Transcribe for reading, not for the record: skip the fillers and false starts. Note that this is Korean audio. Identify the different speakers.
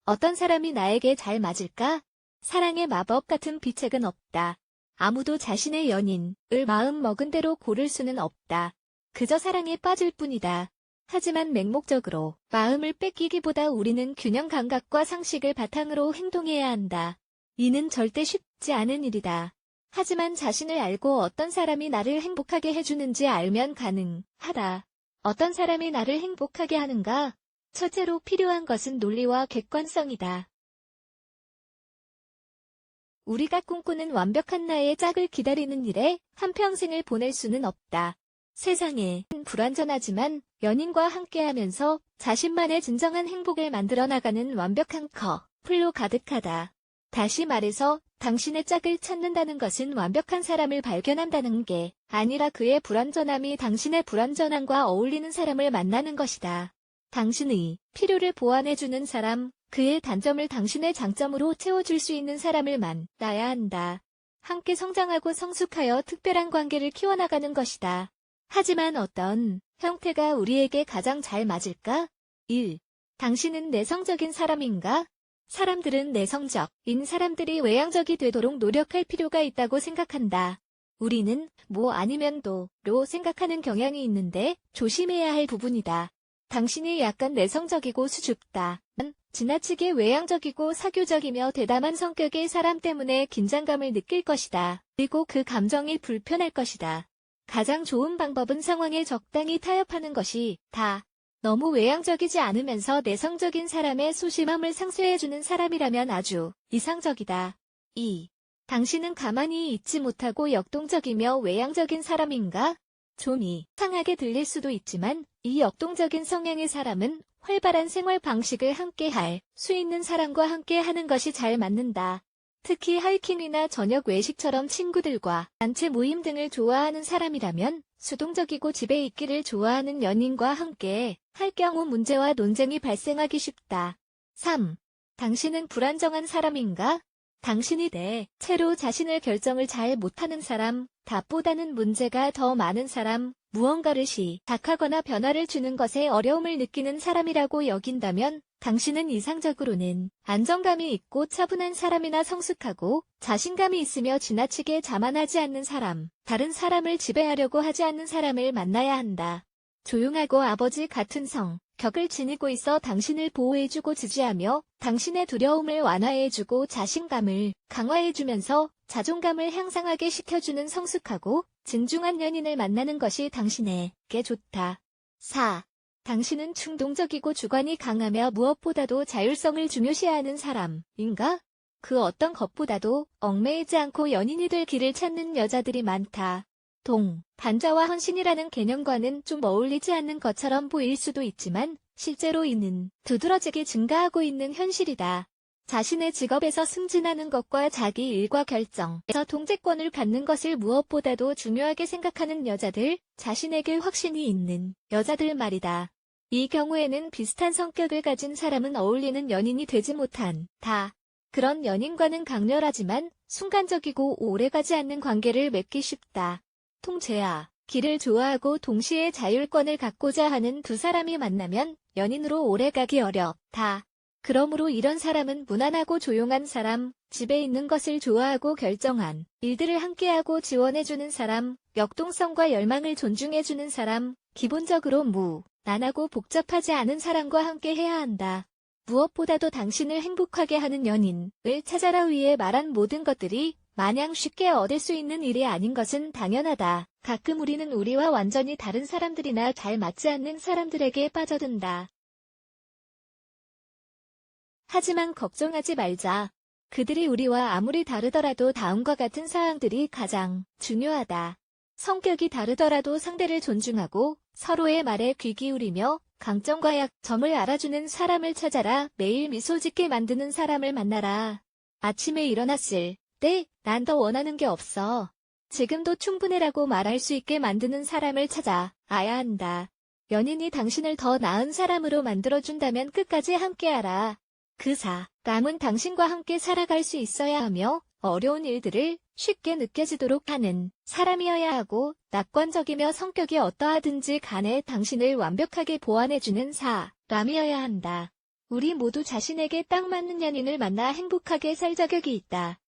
Speaker 1: 어떤 사람이 나에게 잘 맞을까? 사랑의 마법 같은 비책은 없다. 아무도 자신의 연인을 마음 먹은 대로 고를 수는 없다. 그저 사랑에 빠질 뿐이다. 하지만 맹목적으로 마음을 뺏기기보다 우리는 균형 감각과 상식을 바탕으로 행동해야 한다. 이는 절대 쉽지 않은 일이다. 하지만 자신을 알고 어떤 사람이 나를 행복하게 해주는지 알면 가능하다. 어떤 사람이 나를 행복하게 하는가? 첫째로 필요한 것은 논리와 객관성이다. 우리가 꿈꾸는 완벽한 나의 짝을 기다리는 일에 한평생을 보낼 수는 없다. 세상에 불완전하지만 연인과 함께하면서 자신만의 진정한 행복을 만들어 나가는 완벽한 커플로 가득하다. 다시 말해서 당신의 짝을 찾는다는 것은 완벽한 사람을 발견한다는 게 아니라 그의 불완전함이 당신의 불완전함과 어울리는 사람을 만나는 것이다. 당신의 필요를 보완해주는 사람, 그의 단점을 당신의 장점으로 채워줄 수 있는 사람을 만나야 한다. 함께 성장하고 성숙하여 특별한 관계를 키워나가는 것이다. 하지만 어떤 형태가 우리에게 가장 잘 맞을까? 1. 당신은 내성적인 사람인가? 사람들은 내성적인 사람들이 외향적이 되도록 노력할 필요가 있다고 생각한다. 우리는 뭐 아니면 도로 생각하는 경향이 있는데 조심해야 할 부분이다. 당신이 약간 내성적이고 수줍다. 지나치게 외향적이고 사교적이며 대담한 성격의 사람 때문에 긴장감을 느낄 것이다. 그리고 그 감정이 불편할 것이다. 가장 좋은 방법은 상황에 적당히 타협하는 것이다. 너무 외향적이지 않으면서 내성적인 사람의 소심함을 상쇄해주는 사람이라면 아주 이상적이다. 2. 당신은 가만히 있지 못하고 역동적이며 외향적인 사람인가? 좀 이상하게 들릴 수도 있지만 이 역동적인 성향의 사람은 활발한 생활 방식을 함께 할 수 있는 사람과 함께 하는 것이 잘 맞는다. 특히 하이킹이나 저녁 외식처럼 친구들과 단체 모임 등을 좋아하는 사람이라면 수동적이고 집에 있기를 좋아하는 연인과 함께 할 경우 문제와 논쟁이 발생하기 쉽다. 3. 당신은 불안정한 사람인가? 당신이 대체로 자신을 결정을 잘 못하는 사람, 답보다는 문제가 더 많은 사람, 무언가를 시작하거나 변화를 주는 것에 어려움을 느끼는 사람이라고 여긴다면 당신은 이상적으로는 안정감이 있고 차분한 사람이나 성숙하고 자신감이 있으며 지나치게 자만하지 않는 사람, 다른 사람을 지배하려고 하지 않는 사람을 만나야 한다. 조용하고 아버지 같은 성격을 지니고 있어 당신을 보호해주고 지지하며 당신의 두려움을 완화해주고 자신감을 강화해주면서 자존감을 향상하게 시켜주는 성숙하고 진중한 연인을 만나는 것이 당신에게 좋다. 4. 당신은 충동적이고 주관이 강하며 무엇보다도 자율성을 중요시하는 사람인가? 그 어떤 것보다도 얽매이지 않고 연인이 될 길을 찾는 여자들이 많다. 반자와 헌신이라는 개념과는 좀 어울리지 않는 것처럼 보일 수도 있지만 실제로 이는 두드러지게 증가하고 있는 현실이다. 자신의 직업에서 승진하는 것과 자기 일과 결정에서 통제권을 갖는 것을 무엇보다도 중요하게 생각하는 여자들, 자신에게 확신이 있는 여자들 말이다. 이 경우에는 비슷한 성격을 가진 사람은 어울리는 연인이 되지 못한다. 그런 연인과는 강렬하지만 순간적이고 오래가지 않는 관계를 맺기 쉽다. 통제와 길을 좋아하고 동시에 자율권을 갖고자 하는 두 사람이 만나면 연인으로 오래가기 어렵다. 그러므로 이런 사람은 무난하고 조용한 사람, 집에 있는 것을 좋아하고 결정한 일들을 함께하고 지원해주는 사람, 역동성과 열망을 존중해주는 사람, 기본적으로 무난하고 복잡하지 않은 사람과 함께 해야 한다. 무엇보다도 당신을 행복하게 하는 연인을 찾아라 위에 말한 모든 것들이 마냥 쉽게 얻을 수 있는 일이 아닌 것은 당연하다. 가끔 우리는 우리와 완전히 다른 사람들이나 잘 맞지 않는 사람들에게 빠져든다. 하지만 걱정하지 말자. 그들이 우리와 아무리 다르더라도 다음과 같은 사항들이 가장 중요하다. 성격이 다르더라도 상대를 존중하고 서로의 말에 귀 기울이며 강점과 약점을 알아주는 사람을 찾아라. 매일 미소 짓게 만드는 사람을 만나라. 아침에 일어났을 때 난 더 원하는 게 없어. 지금도 충분해라고 말할 수 있게 만드는 사람을 찾아야 한다. 연인이 당신을 더 나은 사람으로 만들어준다면 끝까지 함께하라. 그 사람은 당신과 함께 살아갈 수 있어야 하며 어려운 일들을 쉽게 느껴지도록 하는 사람이어야 하고 낙관적이며 성격이 어떠하든지 간에 당신을 완벽하게 보완해주는 사람이어야 한다. 우리 모두 자신에게 딱 맞는 연인을 만나 행복하게 살 자격이 있다.